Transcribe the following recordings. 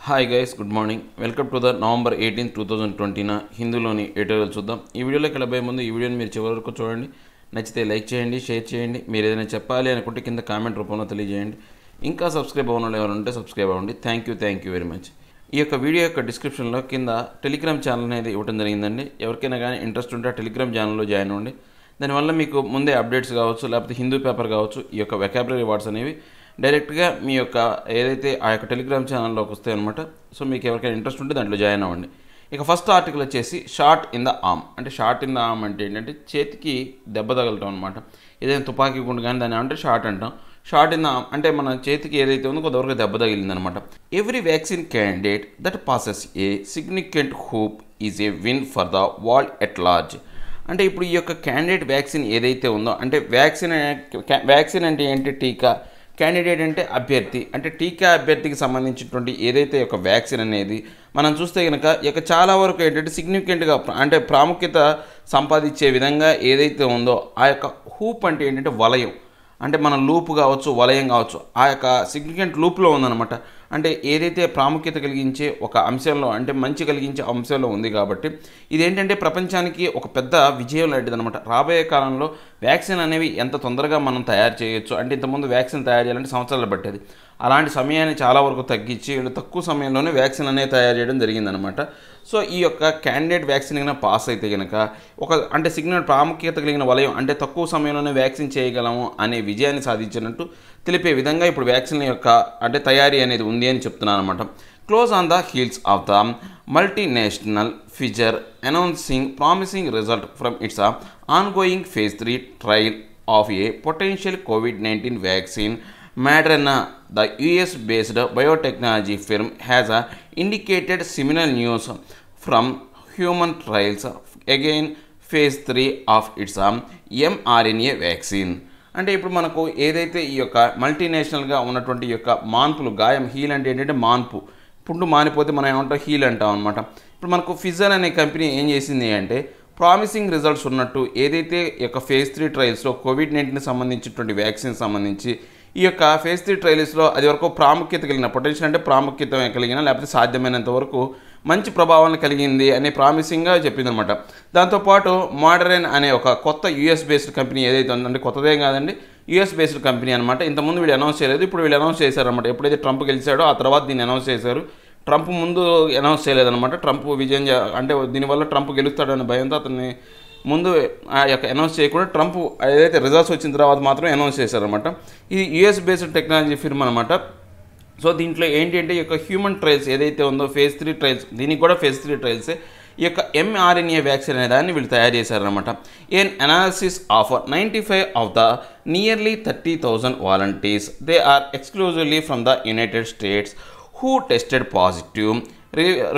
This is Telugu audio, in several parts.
Hi guys, good morning. Welcome to the November 18, 2020 హిందూలోని ఎడిటోరియల్ చూద్దాం. ఈ వీడియోలోకి వెళ్ళబోయే ముందు ఈ వీడియోని మీరు చివరి వరకు చూడండి. నచ్చితే లైక్ చేయండి, షేర్ చేయండి. మీరు ఏదైనా చెప్పాలి అనుకుంటే కింద కామెంట్ రూపంలో తెలియజేయండి. ఇంకా సబ్స్క్రైబ్ అవ్వని వాళ్ళు ఎవరు ఉంటే సబ్స్క్రైబ్ అవ్వండి. Thank you very much. ఈ యొక్క వీడియో యొక్క డిస్క్రిప్షన్లో కింద టెలిగ్రామ్ ఛానల్ అనేది ఇవ్వడం జరిగిందండి. ఎవరికైనా కానీ ఇంట్రెస్ట్ ఉంటే ఆ టెలిగ్రామ్ ఛానల్లో జాయిన్ అవ్వండి. దానివల్ల మీకు ముందే అప్డేట్స్ కావచ్చు, లేకపోతే హిందూ పేపర్ కావచ్చు, ఈ యొక్క వెకాబులరీ వర్డ్స్ అనేవి డైరెక్ట్గా మీ యొక్క ఏదైతే ఆ యొక్క టెలిగ్రామ్ ఛానల్లోకి వస్తాయి అనమాట. సో మీకు ఎవరికైనా ఇంట్రెస్ట్ ఉంటే దాంట్లో జాయిన్ అవ్వండి. ఇక ఫస్ట్ ఆర్టికల్ వచ్చేసి షార్ట్ ఇన్ ద ఆర్మ్. అంటే షార్ట్ ఇన్ ద ఆర్మ్ అంటే ఏంటంటే చేతికి దెబ్బ తగలటం అనమాట. ఏదైనా తుపాకీ గుండు కానీ దాన్ని అంటే షార్ట్ అంటాం. షార్ట్ ఇన్ ద ఆర్మ్ అంటే మన చేతికి ఏదైతే ఉందో కొంతవరకు దెబ్బ తగిలిందనమాట. Every vaccine candidate that passes a significant hope is a win for the world at large. అంటే ఇప్పుడు ఈ యొక్క క్యాండిడేట్ వ్యాక్సిన్ ఏదైతే ఉందో, అంటే వ్యాక్సిన్ అంటే ఏంటి? టీకా. క్యాండిడేట్ అంటే అభ్యర్థి. అంటే టీకా అభ్యర్థికి సంబంధించినటువంటి ఏదైతే ఒక వ్యాక్సిన్ అనేది మనం చూస్తే కనుక ఇక చాలా వరకు ఏంటంటే సిగ్నిఫికెంట్గా అంటే ప్రాముఖ్యత సంపాదించే విధంగా ఏదైతే ఉందో ఆ యొక్క హూప్ అంటే ఏంటంటే వలయం. అంటే మన లూప్ కావచ్చు, వలయం కావచ్చు, ఆ యొక్క సిగ్నిఫికెంట్ లూప్లో ఉందన్నమాట. అంటే ఏదైతే ప్రాముఖ్యత కలిగించే ఒక అంశంలో, అంటే మంచి కలిగించే అంశంలో ఉంది కాబట్టి ఇదేంటంటే ప్రపంచానికి ఒక పెద్ద విజయం లాంటిది అనమాట. రాబోయే కాలంలో వ్యాక్సిన్ అనేవి ఎంత తొందరగా మనం తయారు చేయొచ్చు, అంటే ఇంతకుముందు వ్యాక్సిన్ తయారు చేయాలంటే సంవత్సరాలు పట్టేది. అలాంటి సమయాన్ని చాలా వరకు తగ్గించి తక్కువ సమయంలోనే వ్యాక్సిన్ అనేది తయారు చేయడం జరిగిందనమాట. సో ఈ యొక్క క్యాండిడేట్ వ్యాక్సిన్ కనుక పాస్ అయితే కనుక అంటే సిగ్నల్ ప్రాముఖ్యత కలిగిన వలయం, అంటే తక్కువ సమయంలోనే వ్యాక్సిన్ చేయగలము అనే విజయాన్ని సాధించినట్టు తెలిపే విధంగా ఇప్పుడు వ్యాక్సిన్ యొక్క అంటే తయారీ అనేది ఉంది అని చెప్తున్నాను అనమాట. Close on the heels of the multinational fissure announcing promising result from it's ongoing phase 3 trial of a potential COVID-19 vaccine, Moderna, the US-based biotechnology firm, has indicated similar news from human trials again phase 3 of its mRNA vaccine. అంటే ఇప్పుడు మనకు ఏదైతే ఈ యొక్క మల్టీనేషనల్గా ఉన్నటువంటి యొక్క మాన్పులు గాయం, హీల్ అంటే ఏంటంటే మాన్పు, పుండు మానిపోతే మనం ఏమంటాం హీల్ అంటాం అనమాట. ఇప్పుడు మనకు ఫిజర్ అనే కంపెనీ ఏం చేసింది అంటే ప్రామిసింగ్ రిజల్ట్స్ ఉన్నట్టు ఏదైతే ఈ యొక్క phase 3 ట్రయల్స్లో COVID-19 సంబంధించినటువంటి వ్యాక్సిన్ సంబంధించి ఈ యొక్క phase 3 ట్రయల్స్లో అది వరకు ప్రాముఖ్యత కలిగిన పొటెన్షియల్ అంటే ప్రాముఖ్యత కలిగిన లేకపోతే సాధ్యమైనంత వరకు మంచి ప్రభావాన్ని కలిగింది అనే ప్రామిసింగ్గా చెప్పిందనమాట. దాంతోపాటు మోడరన్ అనే ఒక కొత్త యూఎస్ బేస్డ్ కంపెనీ ఏదైతే ఉందంటే కొత్తదేం కాదండి, యూఎస్ బేస్డ్ కంపెనీ అనమాట. ఇంతకుముందు వీళ్ళు అనౌన్స్ చేయలేదు, ఇప్పుడు వీళ్ళు అనౌన్స్ చేశారనమాట. ఎప్పుడైతే ట్రంప్ గెలిచాడో ఆ తర్వాత దీన్ని అనౌన్స్ చేశారు. ట్రంప్ ముందు అనౌన్స్ చేయలేదన్నమాట. ట్రంప్ విజయం అంటే దీనివల్ల ట్రంప్ గెలుస్తాడనే భయంతో అతన్ని ముందు ఆ యొక్క అనౌన్స్ చేయకుండా ట్రంప్ ఏదైతే రిజల్ట్స్ వచ్చిన తర్వాత మాత్రమే అనౌన్స్ చేశారనమాట. ఇది యూఎస్ బేస్డ్ టెక్నాలజీ ఫిర్మ్ అనమాట. సో దీంట్లో ఏంటంటే ఈ యొక్క హ్యూమన్ ట్రయల్స్ ఏదైతే ఉందో phase 3 ట్రయల్స్, దీనికి కూడా phase 3 ట్రయల్సే. ఈ యొక్క mRNA వ్యాక్సిన్ అనే దాన్ని వీళ్ళు తయారు చేశారనమాట. An analysis of 95 of the nearly 30,000 volunteers, they are exclusively from the United States who tested positive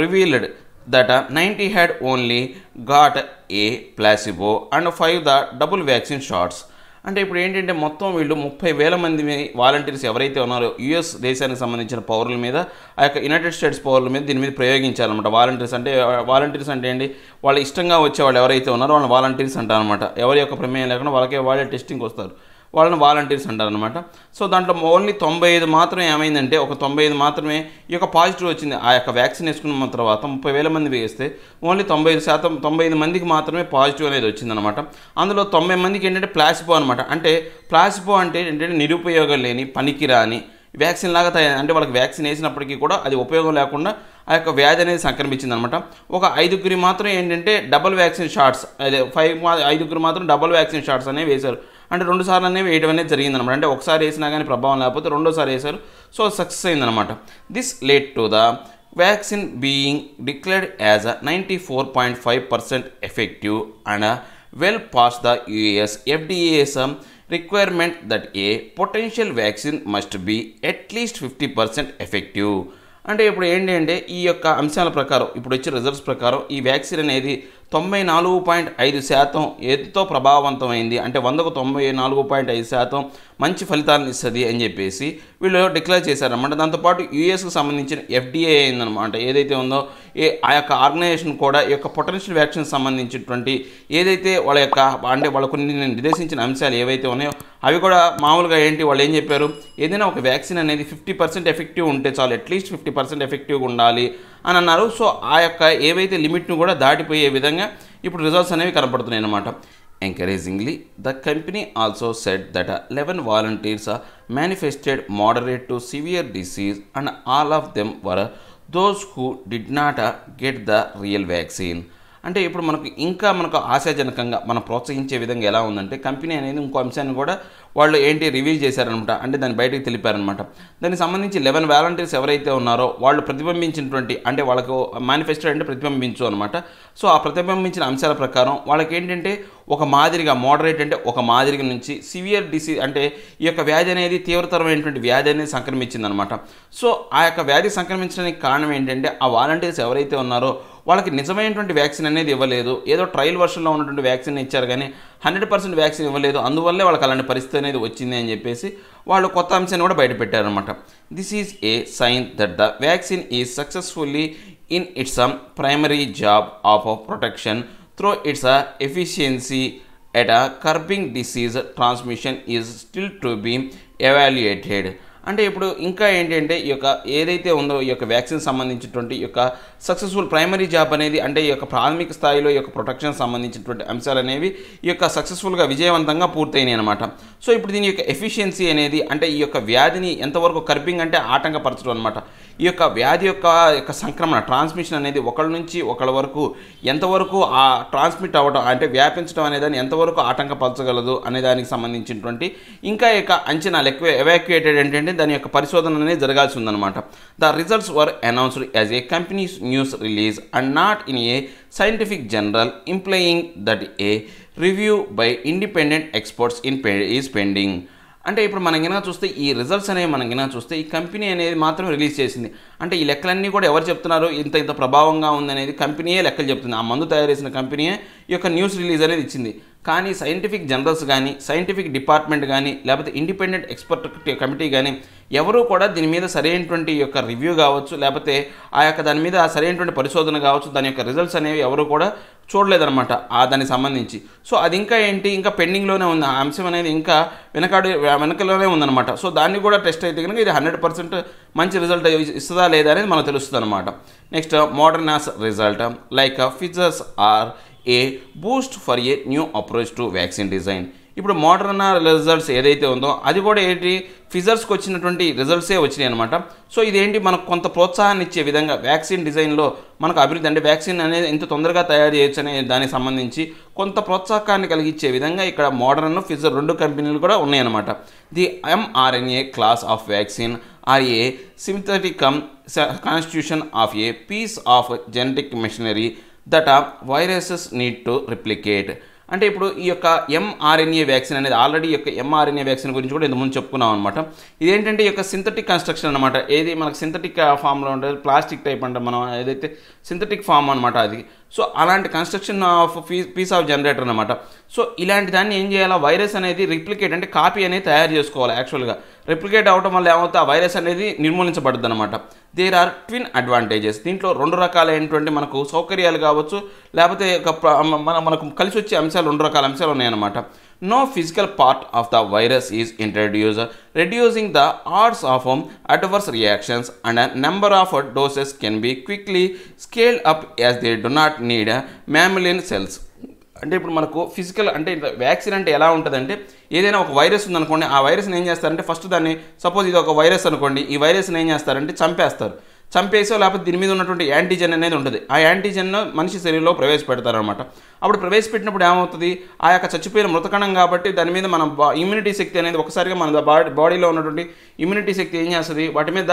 revealed that 90 had only got a placebo and 5 the double vaccine shots. అంటే ఇప్పుడు ఏంటంటే మొత్తం వీళ్ళు 30,000 మంది వాలంటీర్స్ ఎవరైతే ఉన్నారో యుఎస్ దేశానికి సంబంధించిన పౌరుల మీద, ఆ యొక్క యునైటెడ్ స్టేట్స్ పౌరుల మీద దీని మీద ప్రయోగించారనమాట. వాలంటీర్స్ అంటే ఏంటి? వాళ్ళ ఇష్టంగా వచ్చేవాళ్ళు ఎవరైతే ఉన్నారో వాళ్ళని వాలంటీర్స్ అంటారనమాట. ఎవరి యొక్క ప్రమేయం లేకుండా వాళ్ళే టెస్టింగ్కి వస్తారు, వాళ్ళని వాలంటీర్స్ అంటారనమాట. సో దాంట్లో ఓన్లీ 95 మాత్రమే ఏమైందంటే ఒక 95 మాత్రమే ఈ యొక్క పాజిటివ్ వచ్చింది. ఆ యొక్క వ్యాక్సిన్ వేసుకున్న తర్వాత 30,000 మంది వేస్తే ఓన్లీ 95 మందికి మాత్రమే పాజిటివ్ అనేది వచ్చిందనమాట. అందులో 90 మందికి ఏంటంటే ప్లాసిబో అనమాట. అంటే ప్లాసిబో అంటే ఏంటంటే నిరుపయోగం లేని, పనికిరాని వ్యాక్సిన్ లాగా తయారు, అంటే వాళ్ళకి వ్యాక్సిన్ వేసినప్పటికీ కూడా అది ఉపయోగం లేకుండా ఆ యొక్క వ్యాధి అనేది సంక్రమించింది అనమాట. ఒక 5 మాత్రం ఏంటంటే డబుల్ వ్యాక్సిన్ షాట్స్, అదే 5 మాత్రం డబుల్ వ్యాక్సిన్ షాట్స్ అనేవి వేశారు. అంటే 2 సార్లు అనేవి వేయడం అనేది జరిగిందనమాట. అంటే ఒకసారి వేసినా కానీ ప్రభావం లేకపోతే రెండోసారి వేశారు. సో సక్సెస్ అయిందనమాట. This laid to the vaccine being declared as 94.5% effective and well pass the US FDA's requirement that a potential vaccine must be at least 50% effective. అంటే ఇప్పుడు ఏంటంటే ఈ యొక్క అంశాల ప్రకారం ఇప్పుడు వచ్చే రిజల్ట్స్ ప్రకారం ఈ వ్యాక్సిన్ అనేది 94.5% ఏదితో ప్రభావవంతమైంది అంటే 100కు 94.5% మంచి ఫలితాలను ఇస్తుంది అని చెప్పేసి వీళ్ళు డిక్లేర్ చేశారన్నమాట. దాంతోపాటు యూఎస్కి సంబంధించిన FDA అయిందనమాట, ఏదైతే ఉందో ఆ యొక్క ఆర్గనైజేషన్ కూడా ఈ యొక్క పొటెన్షియల్ వ్యాక్సిన్ సంబంధించినటువంటి ఏదైతే వాళ్ళ యొక్క అంటే వాళ్ళ కొన్ని నిర్దేశించిన అంశాలు ఏవైతే ఉన్నాయో అవి కూడా మామూలుగా ఏంటి వాళ్ళు ఏం చెప్పారు, ఏదైనా ఒక వ్యాక్సిన్ అనేది 50% ఎఫెక్టివ్ ఉంటే చాలు, అట్లీస్ట్ 50% ఎఫెక్టివ్గా ఉండాలి అని అన్నారు. సో ఆ యొక్క ఏవైతే లిమిట్ను కూడా దాటిపోయే విధంగా ఇప్పుడు రిజల్ట్స్ అనేవి కనపడుతున్నాయి అన్నమాట. Encouragingly, the company also said that 11 volunteers manifested moderate to severe disease and all of them were those who did not get the real vaccine. అంటే ఇప్పుడు మనకు ఆశాజనకంగా మనం ప్రోత్సహించే విధంగా ఎలా ఉందంటే కంపెనీ అనేది ఇంకో అంశాన్ని కూడా వాళ్ళు రివీల్ చేశారనమాట, అంటే దాన్ని బయటకు తెలిపారనమాట. దానికి సంబంధించి 11 వాలంటీర్స్ ఎవరైతే ఉన్నారో వాళ్ళు ప్రతిబింబించినటువంటి అంటే వాళ్ళకు మేనిఫెస్టో అంటే ప్రతిబింబించు అనమాట. సో ఆ ప్రతిబింబించిన అంశాల ప్రకారం వాళ్ళకి ఏంటంటే ఒక మాదిరిగా మోడరేట్ అంటే ఒక మాదిరిగా నుంచి సివియర్ డిసీజ్ అంటే ఈ యొక్క వ్యాధి అనేది తీవ్రతరమైనటువంటి వ్యాధి అనేది సంక్రమించిందనమాట. సో ఆ యొక్క వ్యాధి సంక్రమించడానికి కారణం ఏంటంటే ఆ వాలంటీర్స్ ఎవరైతే ఉన్నారో వాళ్ళకి నిజమైనటువంటి వ్యాక్సిన్ అనేది ఇవ్వలేదు, ఏదో ట్రయల్ వర్షన్లో ఉన్నటువంటి వ్యాక్సిన్ ఇచ్చారు కానీ 100% వ్యాక్సిన్ ఇవ్వలేదు, అందువల్లే వాళ్ళకి అలాంటి పరిస్థితి అనేది వచ్చింది అని చెప్పేసి వాళ్ళు కొత్త అంశాన్ని కూడా బయటపెట్టారనమాట. This is a sign that the vaccine is successfully in its primary job of protection through its efficiency at curbing disease transmission is still to be evaluated. అంటే ఇప్పుడు ఇంకా ఏంటంటే ఈ యొక్క ఏదైతే ఉందో ఈ యొక్క వ్యాక్సిన్ సంబంధించినటువంటి ఈ యొక్క సక్సెస్ఫుల్ ప్రైమరీ జాబ్ అనేది అంటే ఈ యొక్క ప్రాథమిక స్థాయిలో ఈ యొక్క ప్రొటెక్షన్ సంబంధించినటువంటి అంశాలు అనేవి ఈ యొక్క సక్సెస్ఫుల్గా విజయవంతంగా పూర్తయినాయి అనమాట. సో ఇప్పుడు దీని యొక్క ఎఫిషియన్సీ అనేది అంటే ఈ యొక్క వ్యాధిని ఎంతవరకు కర్బింగ్ అంటే ఆటంకపరచడం అనమాట. ఈ యొక్క వ్యాధి యొక్క సంక్రమణ ట్రాన్స్మిషన్ అనేది ఒకళ్ళ నుంచి ఒకళ్ళ వరకు ఎంతవరకు ఆ ట్రాన్స్మిట్ అవ్వడం అంటే వ్యాపించడం అనే దాన్ని ఎంతవరకు ఆటంకపరచగలదు అనే దానికి సంబంధించినటువంటి ఇంకా యొక్క అంచనాలు ఎవాక్యుయేటెడ్ ఏంటంటే దాని యొక్క పరిశోధన అనేది జరగాల్సి ఉందన్నమాట. The results were announced as a companies news release and not in a scientific journal employing that A review by independent experts is pending. అంటే ఇప్పుడు మనం గినా చూస్తే ఈ రిజల్ట్స్ అనేవి మనం గినా చూస్తే ఈ కంపెనీ అనేది మాత్రం రిలీజ్ చేసింది. అంటే ఈ లెక్కలన్నీ కూడా ఎవరు చెప్తున్నారు ఇంత ప్రభావంగా ఉందనేది కంపెనీయే లెక్కలు చెప్తుంది. ఆ మందు తయారు చేసిన కంపెనీయే ఈ యొక్క న్యూస్ రిలీజ్ అనేది ఇచ్చింది. కానీ సైంటిఫిక్ జర్నల్స్ కానీ సైంటిఫిక్ డిపార్ట్మెంట్ కానీ లేకపోతే ఇండిపెండెంట్ ఎక్స్పర్ట్ కమిటీ కానీ ఎవరూ కూడా దీని మీద సరైనటువంటి యొక్క రివ్యూ కావచ్చు లేకపోతే ఆ యొక్క దాని మీద సరైనటువంటి పరిశోధన కావచ్చు దాని యొక్క రిజల్ట్స్ అనేవి ఎవరు కూడా చూడలేదన్నమాట దానికి సంబంధించి. సో అది ఇంకా ఇంకా పెండింగ్లోనే ఉంది, ఆ అంశం అనేది ఇంకా వెనకలోనే ఉందన్నమాట. సో దాన్ని కూడా టెస్ట్ అయితే కనుక ఇది 100% మంచి రిజల్ట్ ఇస్తుందా లేదా అనేది మనకు తెలుస్తుంది అనమాట. Next Moderna's result like features are a boost for a new approach to vaccine design. ఇప్పుడు మోడర్నా రిజల్ట్స్ ఏదైతే ఉందో అది కూడా ఫిజర్స్కి వచ్చినటువంటి రిజల్ట్సే వచ్చినాయి అనమాట. సో ఇదేంటి మనకు కొంత ప్రోత్సాహాన్ని ఇచ్చే విధంగా వ్యాక్సిన్ డిజైన్లో మనకు అభివృద్ధి అంటే వ్యాక్సిన్ అనేది ఎంత తొందరగా తయారు చేయొచ్చు అనే దానికి సంబంధించి కొంత ప్రోత్సాహాన్ని కలిగించే విధంగా ఇక్కడ మోడర్న్ ఫిజర్ 2 కంపెనీలు కూడా ఉన్నాయన్నమాట. The mRNA class of vaccine are a synthetic constitution of a piece of genetic machinery that viruses need to replicate. అంటే ఇప్పుడు ఈ యొక్క mRNA వ్యాక్సిన్ అనేది ఆల్రెడీ ఈ యొక్క mRNA వ్యాక్సిన్ గురించి కూడా ఇంతకుముందు చెప్పుకున్నాం అనమాట. ఇదేంటంటే ఈ యొక్క సింథటిక్ కన్స్ట్రక్షన్ అనమాట. ఏది మనకు సింథటిక్ ఫామ్లో ఉంటుంది, ప్లాస్టిక్ టైప్ అంటే మనం ఏదైతే సింథటిక్ ఫామ్ అనమాట అది. సో అలాంటి construction of piece of generator అనమాట. సో ఇలాంటి దాన్ని ఏం చేయాలా, వైరస్ అనేది రిప్లికేట్ అంటే కాపీ అనేది తయారు చేసుకోవాలి. యాక్చువల్గా రిప్లికేట్ అవ్వడం వల్ల ఏమవుతుంది, ఆ వైరస్ అనేది నిర్మూలించబడుతుంది అనమాట. There are twin advantages. దీంట్లో 2 రకాలైనటువంటి మనకు సౌకర్యాలు కావచ్చు లేకపోతే మనకు కలిసి వచ్చే అంశాలు 2 రకాల అంశాలు ఉన్నాయన్నమాట. No physical part of the virus is introduced, reducing the odds of adverse reactions, and a number of doses can be quickly scaled up as they do not need mammalian cells. అంటే ఇప్పుడు మనకు ఫిజికల్ అంటే వ్యాక్సిన్ అంటే ఎలా ఉంటుందంటే ఏదైనా ఒక వైరస్ ఉందనుకోండి, ఆ వైరస్ని ఏం చేస్తారంటే ఫస్ట్ దాన్ని సపోజ్ ఇది ఒక వైరస్ అనుకోండి, ఈ వైరస్ని ఏం చేస్తారంటే చంపేసో లేకపోతే దీని మీద ఉన్నటువంటి యాంటీజెన్ అనేది ఉంటుంది. ఆ యాంటీజెన్ మనిషి శరీరంలో ప్రవేశపెడతారనమాట. అప్పుడు ప్రవేశపెట్టినప్పుడు ఏమవుతుంది, ఆ యొక్క చచ్చిపోయిన మృతకణం కాబట్టి దాని మీద మన ఇమ్యూనిటీ శక్తి అనేది ఒకసారిగా మన బాడీలో ఉన్నటువంటి ఇమ్యూనిటీ శక్తి ఏం చేస్తుంది, వాటి మీద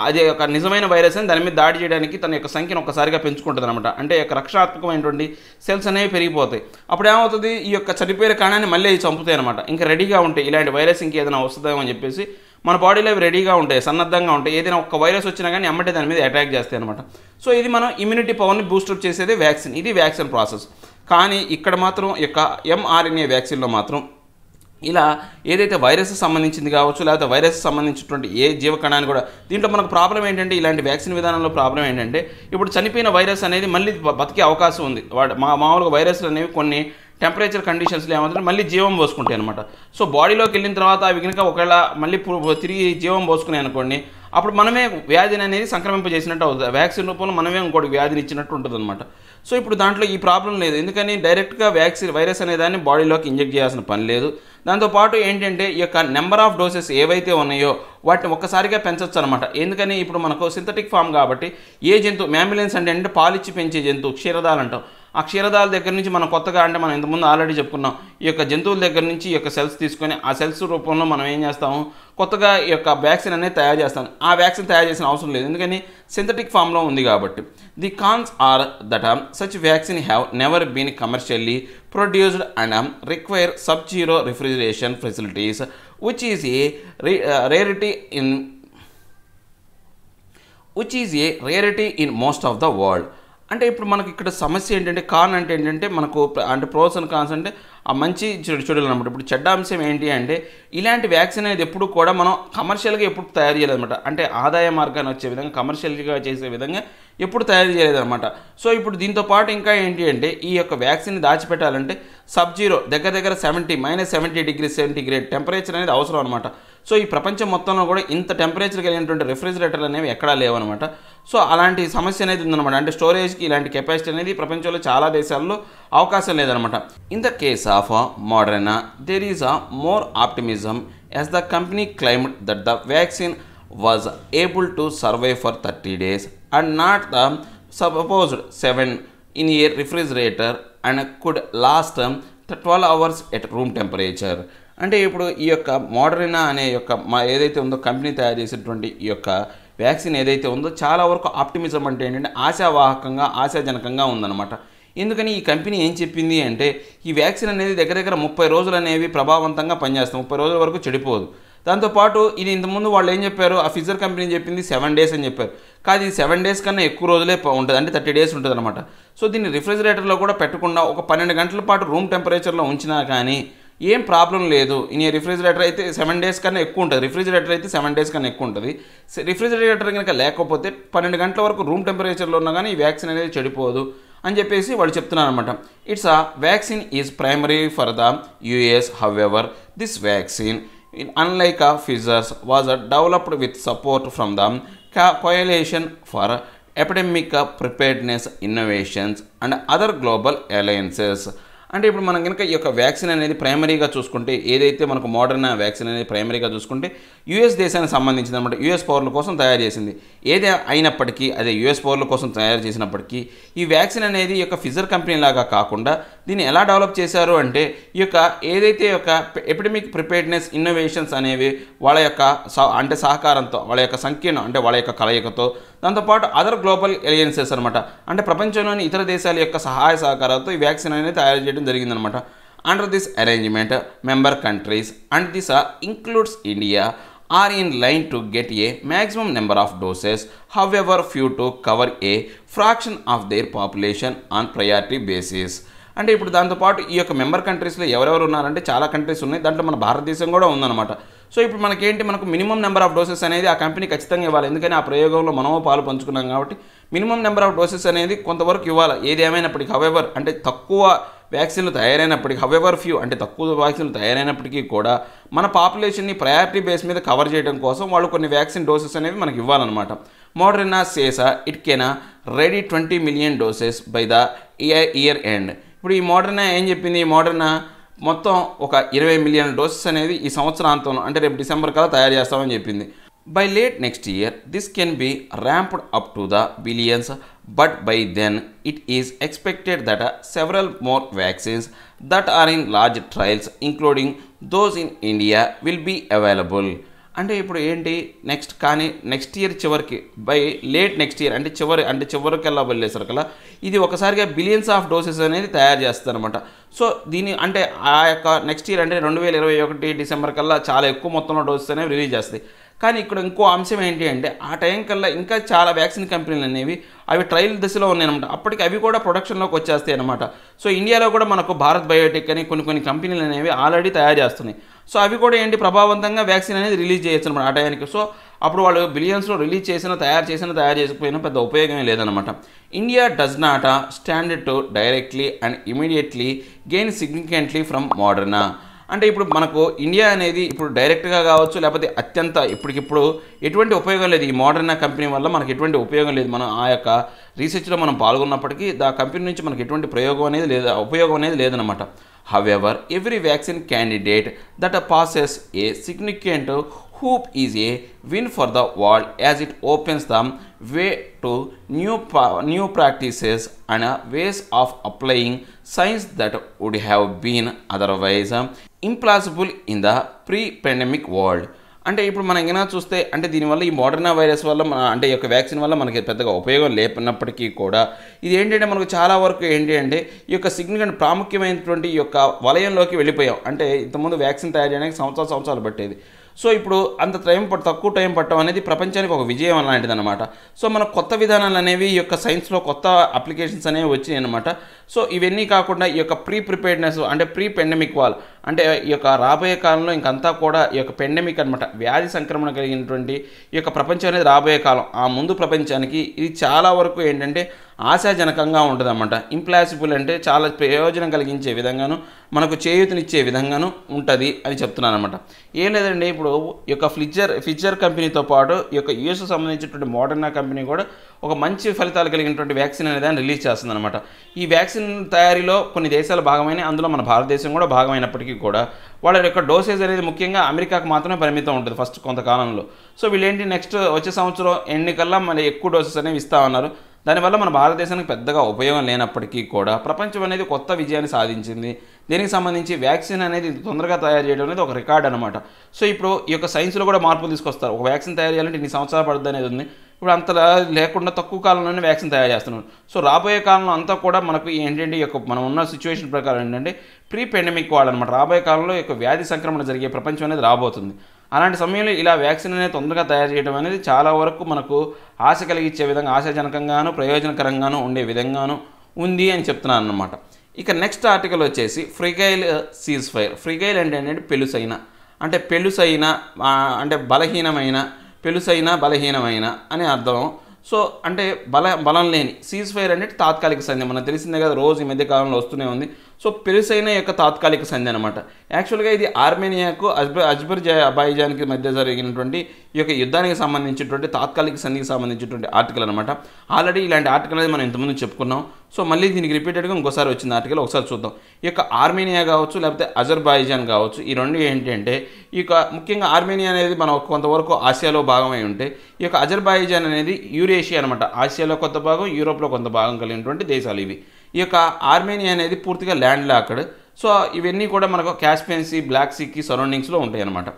అదే ఒక నిజమైన వైరస్ అని దాని మీద దాడి చేయడానికి తన యొక్క సంఖ్యను ఒక్కసారిగా పెంచుకుంటుంది అనమాట. అంటే యొక్క రక్షణాత్మకమైనటువంటి సెల్స్ అనేవి పెరిగిపోతాయి. అప్పుడు ఏమవుతుంది, ఈ యొక్క చనిపోయిన కణాన్ని మళ్ళీ చంపుతాయి అనమాట. ఇంకా రెడీగా ఉంటాయి ఇలాంటి వైరస్ ఇంకేదైనా వస్తుందేమో అని చెప్పేసి మన బాడీలో అవి రెడీగా ఉంటాయి, సన్నద్ధంగా ఉంటాయి. ఏదైనా ఒక వైరస్ వచ్చినా కానీ ఎమ్మటే దాని మీద అటాక్ చేస్తాయి అనమాట. సో ఇది మనం ఇమ్యూనిటీ పవర్ని బూస్టప్ చేసేదే వ్యాక్సిన్. ఇది వ్యాక్సిన్ ప్రాసెస్. కానీ ఇక్కడ మాత్రం ఈ యొక్క mRNA వ్యాక్సిన్లో మాత్రం ఇలా ఏదైతే వైరస్ సంబంధించింది కావచ్చు, లేకపోతే వైరస్ సంబంధించినటువంటి ఏ జీవకణాన్ని కూడా, దీంట్లో మనకు ప్రాబ్లం ఏంటంటే, ఇలాంటి వ్యాక్సిన్ విధానంలో ప్రాబ్లం ఏంటంటే, ఇప్పుడు చనిపోయిన వైరస్ అనేది మళ్ళీ బతికే అవకాశం ఉంది. మామూలుగా వైరస్లు అనేవి కొన్ని టెంపరేచర్ కండిషన్స్లో ఏమంటే మళ్ళీ జీవం పోసుకుంటాయి అనమాట. సో బాడీలోకి వెళ్ళిన తర్వాత అవి కనుక ఒకవేళ మళ్ళీ తిరిగి జీవం పోసుకున్నాయి అనుకోండి, అప్పుడు మనమే వ్యాధిని అనేది సంక్రమింపజేసినట్టు అవుతుంది. వ్యాక్సిన్ రూపంలో మనమే ఇంకోటి వ్యాధిని ఇచ్చినట్టు ఉంటుంది అనమాట. సో ఇప్పుడు దాంట్లో ఈ ప్రాబ్లం లేదు, ఎందుకని డైరెక్ట్గా వైరస్ అనే దాన్ని బాడీలోకి ఇంజెక్ట్ చేయాల్సిన పని లేదు. దాంతోపాటు ఏంటంటే ఈ యొక్క నెంబర్ ఆఫ్ డోసెస్ ఏవైతే ఉన్నాయో వాటిని ఒక్కసారిగా పెంచవచ్చు అనమాట. ఎందుకని ఇప్పుడు మనకు సింథటిక్ ఫామ్ కాబట్టి ఏ జంతువు, మ్యామిలియన్స్ అంటే పాలిచ్చి పెంచే జంతువు, క్షీరదాలు అంటాం. ఆ క్షీరదాల దగ్గర నుంచి మనం కొత్తగా అంటే మనం ఇంతకుముందు ఆల్రెడీ చెప్పుకున్నాం, ఈ యొక్క జంతువుల దగ్గర నుంచి ఈ యొక్క సెల్స్ తీసుకొని ఆ సెల్స్ రూపంలో మనం ఏం చేస్తాము, కొత్తగా ఈ యొక్క వ్యాక్సిన్ అనేది తయారు చేస్తాం. ఆ వ్యాక్సిన్ తయారు చేసిన అవసరం లేదు, ఎందుకని సింథటిక్ ఫామ్లో ఉంది కాబట్టి. The cons are that such vaccine have never been commercially produced and require sub-zero refrigeration facilities, which is a rarity in most of the world. అంటే ఇప్పుడు మనకి ఇక్కడ సమస్య ఏంటంటే, కాన్ అంటే ఏంటంటే మనకు అంటే ప్రోస్ అండ్ కాన్స్ అంటే ఆ మంచి చెడులు అనమాట. ఇప్పుడు చెడ్డ అంశం ఏంటి అంటే, ఇలాంటి వ్యాక్సిన్ అనేది ఎప్పుడు కూడా మనం కమర్షియల్గా ఎప్పుడు తయారు చేయలేదన్నమాట. అంటే ఆదాయ మార్గాన్ని వచ్చే విధంగా కమర్షియల్గా చేసే విధంగా ఎప్పుడు తయారు చేయలేదన్నమాట. సో ఇప్పుడు దీంతో పాటు ఇంకా ఏంటి అంటే, ఈ యొక్క వ్యాక్సిన్ దాచిపెట్టాలంటే సబ్-జీరో దగ్గర -70°C టెంపరేచర్ అనేది అవసరం అనమాట. సో ఈ ప్రపంచం మొత్తంలో కూడా ఇంత టెంపరేచర్ కలిగినటువంటి రెఫ్రిజిరేటర్లు అనేవి ఎక్కడా లేవన్నమాట. సో అలాంటి సమస్య అనేది ఉందన్నమాట. అంటే స్టోరేజ్కి ఇలాంటి కెపాసిటీ అనేది ప్రపంచంలో చాలా దేశాల్లో అవకాశం లేదనమాట. In the case of Moderna there is more optimism as the company claimed that the vaccine was able to survive for 30 days and not the supposed 7 in a refrigerator and could last 12 hours at room temperature. అంటే ఇప్పుడు ఈ యొక్క మోడర్నా అనే యొక్క ఏదైతే ఉందో కంపెనీ తయారు చేసేటువంటి ఈ యొక్క వ్యాక్సిన్ ఏదైతే ఉందో చాలా వరకు ఆప్టిమిజం అంటే ఏంటంటే ఆశావాహకంగా, ఆశాజనకంగా ఉందన్నమాట. ఎందుకని ఈ కంపెనీ ఏం చెప్పింది అంటే, ఈ వ్యాక్సిన్ అనేది దగ్గర 30 రోజులు అనేవి ప్రభావవంతంగా పనిచేస్తాం, 30 రోజుల వరకు చెడిపోదు. దాంతోపాటు ఇది ఇంతకుముందు వాళ్ళు ఏం చెప్పారు, ఆ ఫిజర్ కంపెనీ చెప్పింది 7 days అని చెప్పారు. కానీ ఇది 7 days కన్నా ఎక్కువ రోజులే ఉంటుంది, అంటే 30 days ఉంటుంది అనమాట. సో దీన్ని రిఫ్రిజిరేటర్లో కూడా పెట్టకుండా ఒక 12 గంటల పాటు రూమ్ టెంపరేచర్లో ఉంచినా కానీ ఏం ప్రాబ్లం లేదు. ఈ రిఫ్రిజిరేటర్ అయితే 7 days కన్నా ఎక్కువ ఉంటుంది, రిఫ్రిజిరేటర్ అయితే 7 days కన్నా ఎక్కువ ఉంటుంది. రిఫ్రిజిరేటర్ కనుక లేకపోతే 12 గంటల వరకు రూమ్ టెంపరేచర్లో ఉన్నా కానీ ఈ వ్యాక్సిన్ అనేది చెడిపోదు అని చెప్పేసి వాళ్ళు చెప్తున్నారు అనమాట. It's a vaccine is primary for the US. However, this vaccine, unlike Pfizer's, was developed with support from the Coalition for Epidemic Preparedness Innovations and other global alliances. అంటే ఇప్పుడు మనం కనుక ఈ యొక్క వ్యాక్సిన్ అనేది ప్రైమరీగా చూసుకుంటే, ఏదైతే మనకు మోడర్నా వ్యాక్సిన్ అనేది ప్రైమరీగా చూసుకుంటే యుఎస్ దేశానికి సంబంధించింది అనమాట. యుఎస్ పౌరుల కోసం తయారు చేసింది. ఏదే అయినప్పటికీ, అదే యుఎస్ పౌరుల కోసం తయారు చేసినప్పటికీ ఈ వ్యాక్సిన్ అనేది ఈ యొక్క ఫిజర్ కంపెనీ లాగా కాకుండా దీన్ని ఎలా డెవలప్ చేశారు అంటే, ఈ యొక్క ఏదైతే యొక్క ఎపిడమిక్ ప్రిపేర్డ్నెస్ ఇన్నోవేషన్స్ అనేవి వాళ్ళ యొక్క అంటే సహకారంతో, వాళ్ళ యొక్క సంఖ్యను అంటే వాళ్ళ యొక్క కలయికతో, దాంతోపాటు అదర్ గ్లోబల్ ఎలియన్సెస్ అనమాట, అంటే ప్రపంచంలోని ఇతర దేశాల యొక్క సహాయ సహకారాలతో ఈ వ్యాక్సిన్ అనేది తయారు చేయడం జరిగిందనమాట. Under this arrangement member countries and this includes India are in line to get a maximum number of doses, however few to cover a fraction of their population on priority basis. అంటే ఇప్పుడు దాంతోపాటు ఈ యొక్క మెంబర్ కంట్రీస్లో ఎవరెవరు ఉన్నారంటే చాలా కంట్రీస్ ఉన్నాయి, దాంట్లో మన భారతదేశం కూడా ఉందన్నమాట. సో ఇప్పుడు మనకు మినిమం నెంబర్ ఆఫ్ డోసెస్ అనేది ఆ కంపెనీ ఖచ్చితంగా ఇవ్వాలి, ఎందుకని ఆ ప్రయోగంలో మనము పాలు పంచుకున్నాం కాబట్టి మినిమం నెంబర్ ఆఫ్ డోసెస్ అనేది కొంతవరకు ఇవ్వాలి. ఏది ఏమైనప్పటికీ హవెవర్ అంటే తక్కువ వ్యాక్సిన్లు తయారైనప్పటికీ, హవెవర్ ఫ్యూ అంటే తక్కువ వ్యాక్సిన్లు తయారైనప్పటికీ కూడా మన పాపులేషన్ని ప్రయారిటీ బేస్ మీద కవర్ చేయడం కోసం వాళ్ళు కొన్ని వ్యాక్సిన్ డోసెస్ అనేవి మనకి ఇవ్వాలన్నమాట. Moderna says it can ready 20 million doses by the year end. ఇప్పుడు ఈ మోడర్నా ఏం చెప్పింది, ఈ మోడర్నా మొత్తం ఒక 20 million doses అనేది ఈ సంవత్సరాంతంలో అంటే రేపు డిసెంబర్ కల్లా తయారు చేస్తామని చెప్పింది. By late next year, this can be ramped up to the billions, but by then it is expected that several more vaccines that are in large trials, including those in India, will be available. అంటే ఇప్పుడు ఏంటి నెక్స్ట్ కానీ నెక్స్ట్ ఇయర్ చివరికి బై లేట్ నెక్స్ట్ ఇయర్ అంటే చివరికల్లా వెళ్ళేసరికల్లా ఇది ఒకసారిగా బిలియన్స్ ఆఫ్ డోసెస్ అనేది తయారు చేస్తారనమాట. సో దీని అంటే ఆ యొక్క నెక్స్ట్ ఇయర్ అంటే 2021 డిసెంబర్ కల్లా చాలా ఎక్కువ మొత్తంలో డోసెస్ అనేవి రిలీజ్ చేస్తాయి. కానీ ఇక్కడ ఇంకో అంశం ఏంటి అంటే ఆ టైం కల్లా ఇంకా చాలా వ్యాక్సిన్ కంపెనీలు అనేవి అవి ట్రయల్ దశలో ఉన్నాయన్నమాట. అప్పటికి అవి కూడా ప్రొడక్షన్లోకి వచ్చేస్తాయి అనమాట. సో ఇండియాలో కూడా మనకు భారత్ బయోటెక్ అని కొన్ని కంపెనీలు అనేవి ఆల్రెడీ తయారు చేస్తున్నాయి. సో అవి కూడా ఏంటి ప్రభావవంతంగా వ్యాక్సిన్ అనేది రిలీజ్ చేయొచ్చు అనమాట ఆ టైంకి. సో అప్పుడు వాళ్ళు బిలియన్స్లో రిలీజ్ తయారు చేయకపోయినా పెద్ద ఉపయోగమే లేదనమాట. India does not stand to directly and immediately gain significantly from Moderna. అంటే ఇప్పుడు మనకు ఇండియా అనేది ఇప్పుడు డైరెక్ట్గా కావచ్చు లేకపోతే అత్యంత ఇప్పటికిప్పుడు ఎటువంటి ఉపయోగం లేదు. ఈ మోడర్నా కంపెనీ వల్ల మనకు ఎటువంటి ఉపయోగం లేదు. మనం ఆ యొక్క రీసెర్చ్లో మనం పాల్గొన్నప్పటికీ ఆ కంపెనీ నుంచి మనకు ఎటువంటి ఉపయోగం అనేది లేదనమాట. However, every vaccine candidate that passes a significant hoop is a win for the world as it opens the way to new practices and ways of applying science that would have been otherwise impossible in the pre-pandemic world. అంటే ఇప్పుడు మనం ఏమైనా చూస్తే అంటే దీనివల్ల ఈ మోడర్నా వైరస్ వల్ల అంటే ఈ యొక్క వ్యాక్సిన్ వల్ల మనకి పెద్దగా ఉపయోగం లేనప్పటికీ కూడా ఇది ఏంటంటే మనకు చాలా వరకు ఏంటి అంటే ఈ యొక్క సిగ్నిఫికెంట్ ప్రాముఖ్యమైనటువంటి ఈ యొక్క వలయంలోకి వెళ్ళిపోయాం. అంటే ఇంతకుముందు వ్యాక్సిన్ తయారు చేయడానికి సంవత్సరాలు పట్టేది. సో ఇప్పుడు అంత తక్కువ టైం పట్టడం అనేది ప్రపంచానికి ఒక విజయం అలాంటిది అనమాట. సో మన కొత్త విధానాలు అనేవి ఈ యొక్క సైన్స్లో కొత్త అప్లికేషన్స్ అనేవి వచ్చినాయి అనమాట. సో ఇవన్నీ కాకుండా ఈ యొక్క ప్రిపేర్డ్నెస్ అంటే ప్రీ పెండమిక్ వాల్ అంటే ఈ యొక్క రాబోయే కాలంలో ఇంకంతా కూడా ఈ యొక్క పెండమిక్ అనమాట వ్యాధి సంక్రమణ కలిగినటువంటి ఈ యొక్క ప్రపంచం అనేది రాబోయే కాలం ఆ ముందు ప్రపంచానికి ఇది చాలా వరకు ఏంటంటే ఆశాజనకంగా ఉంటుంది అన్నమాట. ఇంపాసిబుల్ అంటే చాలా ప్రయోజనం కలిగించే విధంగాను మనకు చేయూతనిచ్చే విధంగాను ఉంటుంది అని చెప్తున్నాను అనమాట. ఏం లేదండి ఇప్పుడు ఈ యొక్క ఫిజర్ కంపెనీతో పాటు ఈ యొక్క యూఎస్ సంబంధించినటువంటి మోడర్నా కంపెనీ కూడా ఒక మంచి ఫలితాలు కలిగినటువంటి వ్యాక్సిన్ అనే దాన్ని రిలీజ్ చేస్తుంది అనమాట. ఈ వ్యాక్సిన్ తయారీలో కొన్ని దేశాలు భాగమైన అందులో మన భారతదేశం కూడా భాగమైనప్పటికీ కూడా వాళ్ళ యొక్క డోసేజ్ అనేది ముఖ్యంగా అమెరికాకు మాత్రమే పరిమితం ఉంటుంది ఫస్ట్ కొంతకాలంలో. సో వీళ్ళేంటి నెక్స్ట్ వచ్చే సంవత్సరం ఎన్నికల్లా మన ఎక్కువ డోసెస్ అనేవి ఇస్తామన్నారు. దానివల్ల మన భారతదేశానికి పెద్దగా ఉపయోగం లేనప్పటికీ కూడా ప్రపంచం అనేది కొత్త విజయాన్ని సాధించింది. దీనికి సంబంధించి వ్యాక్సిన్ అనేది తొందరగా తయారు చేయడం అనేది ఒక రికార్డ్ అనమాట. సో ఇప్పుడు ఈ యొక్క సైన్స్లో కూడా మార్పులు తీసుకొస్తారు. ఒక వ్యాక్సిన్ తయారు చేయాలంటే ఇన్ని సంవత్సరాలు పడుతుంది అనేది ఉంది. ఇప్పుడు అంతలా లేకుండా తక్కువ కాలంలోనే వ్యాక్సిన్ తయారు చేస్తున్నారు. సో రాబోయే కాలంలో అంతా కూడా మనకు ఏంటంటే ఈ యొక్క మనం ఉన్న సిచ్యువేషన్ ప్రకారం ఏంటంటే ప్రీ పెండమిక్ వార్డ్ అనమాట. రాబోయే కాలంలో ఈ యొక్క వ్యాధి సంక్రమణ జరిగే ప్రపంచం అనేది రాబోతుంది. అలాంటి సమయంలో ఇలా వ్యాక్సిన్ అనేది తొందరగా తయారు చేయడం అనేది చాలా వరకు మనకు ఆశ కలిగించే విధంగా ఆశాజనకంగాను ప్రయోజనకరంగాను ఉండే విధంగాను ఉంది అని చెప్తున్నాను అన్నమాట. ఇక నెక్స్ట్ ఆర్టికల్ వచ్చేసి ఫ్రిగైల్ సీజ్ ఫైర్. ఫ్రిగైల్ అంటే పెలుసైన అంటే అంటే బలహీనమైన అని అర్థం. సో అంటే బలం లేని సీజ్ ఫైర్ అంటే తాత్కాలిక సంధి మనకు తెలిసిందే కదా, రోజు ఈ మధ్య కాలంలో వస్తూనే ఉంది. సో పెలుసైన యొక్క తాత్కాలిక సంధి అనమాట. యాక్చువల్గా ఇది ఆర్మేనియాకు అజర్బైజాన్కి మధ్య జరిగినటువంటి ఈ యొక్క యుద్ధానికి సంబంధించినటువంటి తాత్కాలిక సంధికి సంబంధించినటువంటి ఆర్టికల్ అనమాట. ఆల్రెడీ ఇలాంటి ఆర్టికల్ అనేది మనం ఇంతకుముందు చెప్పుకున్నాం. సో మళ్ళీ దీనికి రిపీటెడ్గా ఇంకోసారి వచ్చిన ఆర్టికల్ ఒకసారి చూద్దాం. ఈ యొక్క ఆర్మేనియా కావచ్చు లేకపోతే అజర్బైజాన్ కావచ్చు, ఈ రెండు ఏంటంటే ఈ యొక్క ముఖ్యంగా ఆర్మేనియా అనేది మనం కొంతవరకు ఆసియాలో భాగమై ఉంటే ఈ యొక్క అజర్బైజాన్ అనేది యూరేషియా అనమాట. ఆసియాలో కొంత భాగం యూరోప్లో కొంత భాగం కలిగినటువంటి దేశాలు ఇవి. ఈ యొక్క ఆర్మేనియా అనేది పూర్తిగా ల్యాండ్ లాక్డ్. సో ఇవన్నీ కూడా మనకు కాస్పియన్ సీ బ్లాక్ సీకి సరౌండింగ్స్లో ఉంటాయి అన్నమాట.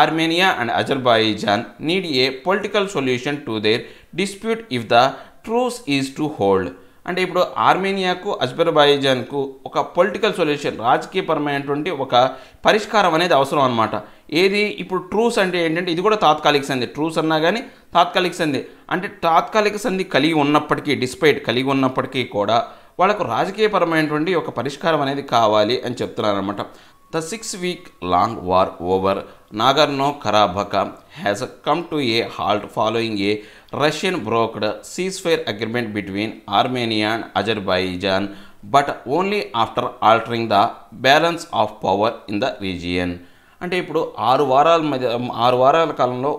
Armenia and Azerbaijan need a political solution to their dispute if the ట్రూస్ is to hold. అంటే ఇప్పుడు ఆర్మేనియాకు అజర్బైజాన్కు ఒక పొలిటికల్ సొల్యూషన్ రాజకీయపరమైనటువంటి ఒక పరిష్కారం అనేది అవసరం అనమాట. ఏది ఇప్పుడు ట్రూస్ అంటే ఏంటంటే ఇది కూడా తాత్కాలిక సంధి. ట్రూస్ అన్నా కానీ తాత్కాలిక సంధి అంటే తాత్కాలిక సంధి కలిగి ఉన్నప్పటికీ కూడా వాళ్ళకు రాజకీయపరమైనటువంటి ఒక పరిష్కారం అనేది కావాలి అని చెప్తున్నారు అనమాట. The 6-week long war over Nagorno-Karabakh has come to a halt following a Russian brokered ceasefire agreement between Armenia and Azerbaijan, but only after altering the balance of power in the region. అంటే ఇప్పుడు 6 వారాల కాలంలో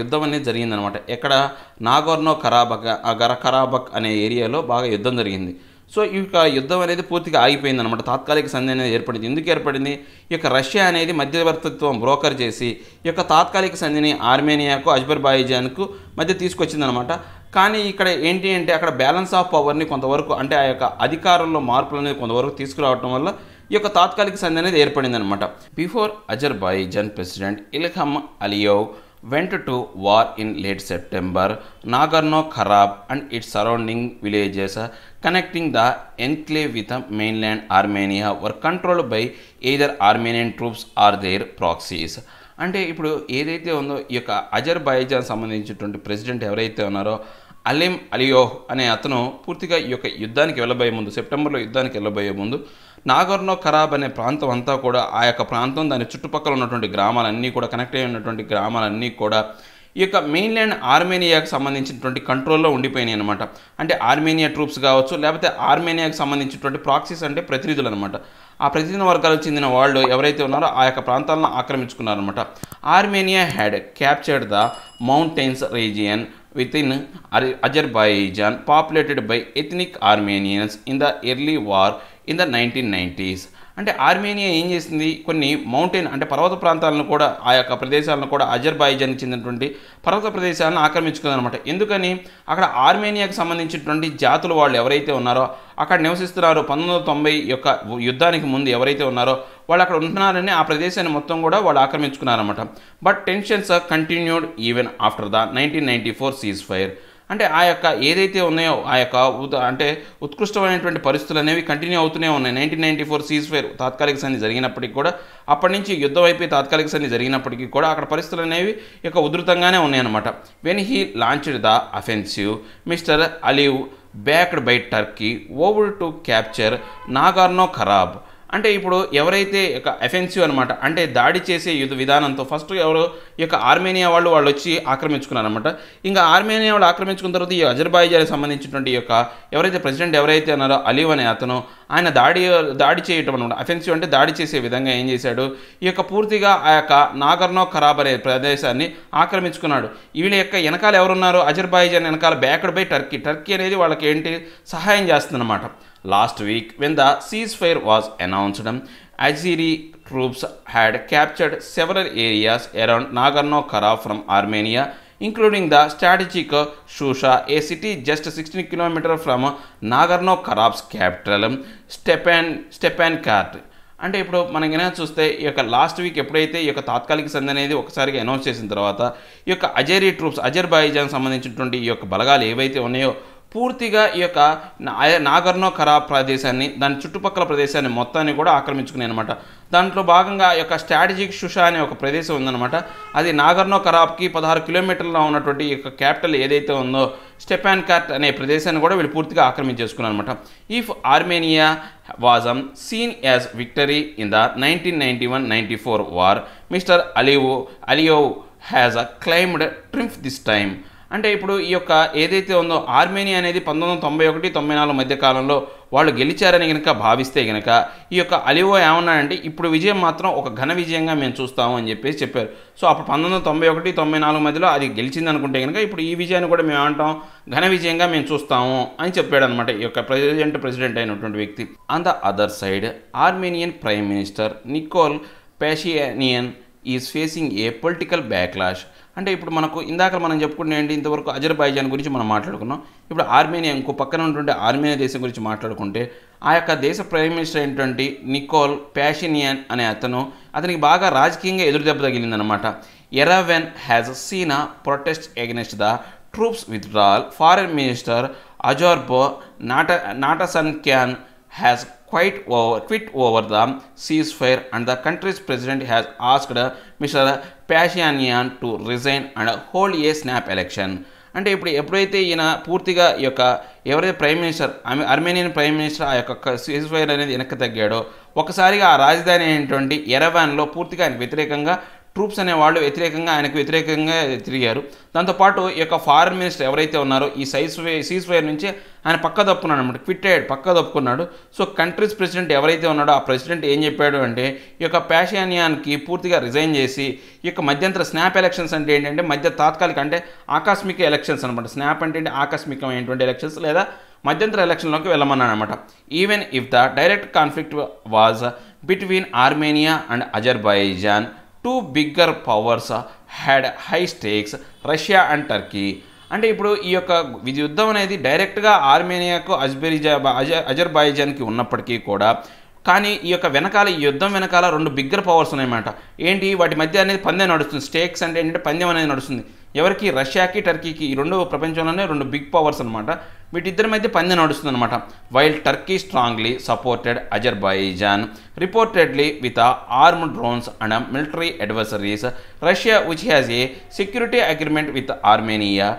యుద్ధం అనేది జరిగిందనమాట. ఎక్కడ నాగోర్నో కరాబక్ అనే ఏరియాలో బాగా యుద్ధం జరిగింది. సో ఈ యొక్క యుద్ధం అనేది పూర్తిగా ఆగిపోయింది అనమాట. తాత్కాలిక సంధి అనేది ఏర్పడింది. ఎందుకు ఏర్పడింది? ఈ యొక్క రష్యా అనేది మధ్యవర్తిత్వం బ్రోకర్ చేసి ఈ యొక్క తాత్కాలిక సంధిని ఆర్మేనియాకు అజర్బైజాన్కు మధ్య తీసుకొచ్చిందనమాట. కానీ ఇక్కడ ఏంటి అంటే అక్కడ బ్యాలెన్స్ ఆఫ్ పవర్ని కొంతవరకు అంటే ఆ యొక్క అధికారంలో మార్పులు అనేది కొంతవరకు తీసుకురావడం వల్ల ఈ యొక్క తాత్కాలిక సంధి అనేది ఏర్పడింది అనమాట. Before Azerbaijan president Ilham Aliyev went to war in late September. Nagorno-Karabakh and its surrounding villages connecting the enclave with the mainland Armenia were controlled by either Armenian troops or their proxies. అంటే ఇప్పుడు ఏదైతే ఉందో ఈ యొక్క అజర్బైజాన్ సంబంధించినటువంటి ప్రెసిడెంట్ ఎవరైతే ఉన్నారో అలీం అలియోహ్ అనే అతను పూర్తిగా ఈ యొక్క యుద్ధానికి వెళ్ళబోయే ముందు, సెప్టెంబర్లో యుద్ధానికి వెళ్ళబోయే ముందు నాగోర్నో కరాబ్ అనే ప్రాంతం అంతా కూడా, ఆ యొక్క ప్రాంతం దాని చుట్టుపక్కల ఉన్నటువంటి గ్రామాలన్నీ కూడా, కనెక్ట్ అయి ఉన్నటువంటి గ్రామాలన్నీ కూడా ఈ యొక్క మెయిన్ల్యాండ్ ఆర్మేనియాకి సంబంధించినటువంటి కంట్రోల్లో ఉండిపోయినాయి అనమాట. అంటే ఆర్మేనియా ట్రూప్స్ కావచ్చు, లేకపోతే ఆర్మేనియాకి సంబంధించినటువంటి ప్రాక్సీస్ అంటే ప్రతినిధులు అనమాట. ఆ ప్రతినిధి వర్గాలకు చెందిన వాళ్ళు ఎవరైతే ఉన్నారో ఆ యొక్క ప్రాంతాలను ఆక్రమించుకున్నారనమాట. Armenia had captured the mountains region within Azerbaijan populated by ethnic Armenians in the early war in the 1990s. అంటే ఆర్మేనియా ఏం చేసింది, కొన్ని మౌంటైన్ అంటే పర్వత ప్రాంతాలను కూడా, ఆ యొక్క ప్రదేశాలను కూడా అజర్బైజాన్కి చెందినటువంటి పర్వత ప్రదేశాలను ఆక్రమించుకుందనమాట. ఎందుకని, అక్కడ ఆర్మేనియాకి సంబంధించినటువంటి జాతులు వాళ్ళు ఎవరైతే ఉన్నారో అక్కడ నివసిస్తున్నారో 1990 యొక్క యుద్ధానికి ముందు ఎవరైతే ఉన్నారో వాళ్ళు అక్కడ ఉంటున్నారని ఆ ప్రదేశాన్ని మొత్తం కూడా వాళ్ళు ఆక్రమించుకున్నారన్నమాట. But tensions continued even after the 1994 ceasefire. అంటే ఆ యొక్క ఏదైతే ఉన్నాయో ఆ యొక్క అంటే ఉత్కృష్టమైనటువంటి పరిస్థితులు అనేవి కంటిన్యూ అవుతూనే ఉన్నాయి. 1994 సీజ్ ఫైర్ తాత్కాలిక సంధి జరిగినప్పటికీ కూడా, అప్పటి నుంచి యుద్ధం అయిపోయి తాత్కాలిక సంధి జరిగినప్పటికీ కూడా అక్కడ పరిస్థితులు అనేవి ఇక ఉధృతంగానే ఉన్నాయన్నమాట. When he launched the offensive, mister Aliyev backed by Turkey over to capture Nagorno Karabakh. అంటే ఇప్పుడు ఎవరైతే యొక్క అఫెన్సివ్ అనమాట, అంటే దాడి చేసే యుద్ధ విధానంతో ఫస్ట్ ఎవరు ఈ యొక్క ఆర్మేనియా వాళ్ళు వచ్చి ఆక్రమించుకున్నారనమాట. ఇంకా ఆర్మేనియా వాళ్ళు ఆక్రమించుకున్న తర్వాత ఈ అజర్బైజాన్కి సంబంధించినటువంటి యొక్క ఎవరైతే ప్రెసిడెంట్ ఎవరైతే ఉన్నారో అలీవ్ అనే అతను, ఆయన దాడి చేయటం అనమాట. అఫెన్సివ్ అంటే దాడి చేసే విధంగా ఏం చేశాడు, ఈ యొక్క పూర్తిగా ఆ యొక్క నాగోర్నో-కరాబ్ అనే ప్రదేశాన్ని ఆక్రమించుకున్నాడు. వీళ్ళ యొక్క వెనకాల ఎవరున్నారు, అజర్బైజాన్ వెనకాల బ్యాక్డ్ బై టర్కీ. టర్కీ అనేది వాళ్ళకి ఏంటి సహాయం చేస్తుందన్నమాట. Last week, when the ceasefire was announced, Azeri troops had captured several areas around Nagorno-Karabakh from Armenia, including the strategic Shusha, a city just 16 km from Nagorno-Karabakh's capital, Stepanakert. అంటే ఇప్పుడు మనకి ఏమైనా చూస్తే ఈ యొక్క లాస్ట్ వీక్ ఎప్పుడైతే ఈ యొక్క తాత్కాలిక సంధి అనేది ఒకసారిగా అనౌన్స్ చేసిన తర్వాత ఈ యొక్క అజేరీ ట్రూప్స్, అజర్బైజాన్ సంబంధించినటువంటి ఈ యొక్క బలగాలు ఏవైతే ఉన్నాయో పూర్తిగా ఈ యొక్క నాగోర్నో-కరాబ్ ప్రదేశాన్ని, దాని చుట్టుపక్కల ప్రదేశాన్ని మొత్తాన్ని కూడా ఆక్రమించుకున్నాయి అనమాట. దాంట్లో భాగంగా ఈ యొక్క స్ట్రాటజిక్ షుషా అనే ఒక ప్రదేశం ఉందన్నమాట. అది నాగోర్నో-కరాబ్కి 16 కిలోమీటర్లో ఉన్నటువంటి ఈ యొక్క క్యాపిటల్ ఏదైతే ఉందో స్టెపాన్కార్ట్ అనే ప్రదేశాన్ని కూడా వీళ్ళు పూర్తిగా ఆక్రమించేసుకున్నారు అనమాట. If Armenia was seen as victory in the 1991-94 war, Mr. Aliyev has claimed triumph this time. అంటే ఇప్పుడు ఈ యొక్క ఏదైతే ఉందో ఆర్మేనియా అనేది 1991-94 మధ్య కాలంలో వాళ్ళు గెలిచారని కనుక భావిస్తే కనుక ఈ యొక్క అలియో ఏమన్నాడంటే ఇప్పుడు విజయం మాత్రం ఒక ఘన విజయంగా మేము చూస్తాము అని చెప్పారు. సో అప్పుడు 1991-94 మధ్యలో అది గెలిచింది అనుకుంటే కనుక ఇప్పుడు ఈ విజయాన్ని కూడా మేము ఏమంటాం, ఘన విజయంగా మేము చూస్తాము అని చెప్పాడు అనమాట ఈ యొక్క ప్రెసిడెంట్ అయినటువంటి వ్యక్తి. On the other side, Armenian prime minister Nikol Pashinyan is facing a political backlash. అంటే ఇప్పుడు మనకు ఇందాక మనం చెప్పుకుంటే ఏంటి, ఇంతవరకు అజర్బైజాన్ గురించి మనం మాట్లాడుకున్నాం. ఇప్పుడు ఆర్మేనియా, ఇంకో పక్కన ఉన్నటువంటి ఆర్మేనియా దేశం గురించి మాట్లాడుకుంటే ఆ యొక్క దేశ ప్రైమ్ మినిస్టర్ అయినటువంటి నికోల్ పాషిన్యాన్ అనే అతనికి బాగా రాజకీయంగా ఎదురుదెబ్బ తగిలిందనమాట. Yerevan has seen a protest against the troops withdrawal. Foreign minister Zohrab Mnatsakanyan has quit over the ceasefire, and the country's president has asked Mr. Pashinyan to resign and hold a snap election. అంటే ఎప్పుడైతే ఈయన పూర్తిగా ఈ యొక్క ఎవరైతే prime minister, Armenian prime minister ఆ యొక్క సీజ్ఫైర్ అనేది వెనక్కి తగ్గాడో ఒకసారిగా ఆ రాజధాని అయినటువంటి ఎరెవాన్లో పూర్తిగా ఆయనకు వ్యతిరేకంగా ట్రూప్స్ అనేవాళ్ళు ఆయనకు వ్యతిరేకంగా తిరిగారు. దాంతోపాటు ఈ యొక్క ఫారెన్ మినిస్టర్ ఎవరైతే ఉన్నారో ఈ సీజ్ఫైర్ నుంచి ఆయన పక్క తప్పుకున్నాడు అనమాట, పక్క తప్పుకున్నాడు. సో కంట్రీస్ ప్రెసిడెంట్ ఎవరైతే ఉన్నాడో ఆ ప్రెసిడెంట్ ఏం చెప్పాడు అంటే ఈ యొక్క పాషిన్యాన్కి పూర్తిగా రిజైన్ చేసి ఈ యొక్క మధ్యంతర స్నాప్ ఎలక్షన్స్ అంటే ఏంటంటే తాత్కాలిక అంటే ఆకస్మిక ఎలక్షన్స్ అనమాట. స్నాప్ అంటే ఆకస్మికమైనటువంటి ఎలక్షన్స్ లేదా మధ్యంతర ఎలక్షన్లోకి వెళ్ళమన్నాడు అనమాట. Even if the direct conflict was between Armenia and Azerbaijan, two bigger powers had high స్టేక్స్, Russia and Turkey. అంటే ఇప్పుడు ఈ యొక్క యుద్ధం అనేది డైరెక్ట్గా ఆర్మేనియాకు అజర్బైజాన్కి ఉన్నప్పటికీ కూడా కానీ ఈ యొక్క వెనకాల ఈ యుద్ధం వెనకాల 2 బిగ్గర్ పవర్స్ ఉన్నాయన్నమాట. ఏంటి వాటి మధ్య అనేది పందెం నడుస్తుంది. స్టేక్స్ అంటే ఏంటంటే పందెం అనేది నడుస్తుంది. ఎవరికి? రష్యాకి, టర్కీకి. ఈ 2 ప్రపంచంలోనే 2 బిగ్ పవర్స్ అనమాట. వీటిద్దరి మధ్య పందెం నడుస్తుంది అనమాట. While Turkey strongly supported Azerbaijan reportedly with armed drones and military adversaries, Russia which has a security agreement with Armenia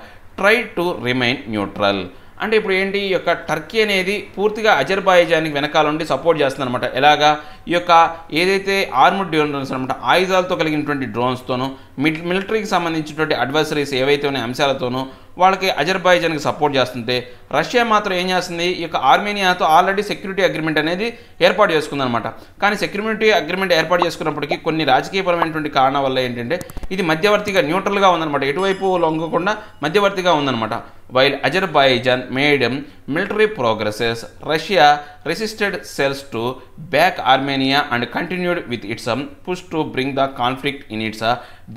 try to remain neutral. అంటే ఇప్పుడు ఏంటి, ఈ యొక్క టర్కీ అనేది పూర్తిగా అజర్బైజాన్కి వెనకాల ఉండి సపోర్ట్ చేస్తుంది అనమాట. ఎలాగా? ఈ యొక్క ఏదైతే ఆర్మ్డ్ డ్రోన్స్ అనమాట, ఆయుధాలతో కలిగినటువంటి డ్రోన్స్తోనూ మిలిటరీకి సంబంధించినటువంటి అడ్వర్సరీస్ ఏవైతే ఉన్న అంశాలతోనూ వాళ్ళకి అజర్బైజాన్కి సపోర్ట్ చేస్తుంటే, రష్యా మాత్రం ఏం చేస్తుంది, ఈ యొక్క ఆర్మేనియాతో ఆల్రెడీ సెక్యూరిటీ అగ్రిమెంట్ అనేది ఏర్పాటు చేసుకుందనమాట. కానీ సెక్యూరిటీ అగ్రిమెంట్ ఏర్పాటు చేసుకున్నప్పటికీ కొన్ని రాజకీయపరమైనటువంటి కారణాల వల్ల ఏంటంటే ఇది మధ్యవర్తిగా న్యూట్రల్గా ఉందన్నమాట. ఎటువైపు లొంగకుండా మధ్యవర్తిగా ఉందన్నమాట. While Azerbaijan made military progresses, Russia resisted cells to back Armenia and continued with its push to bring the conflict in its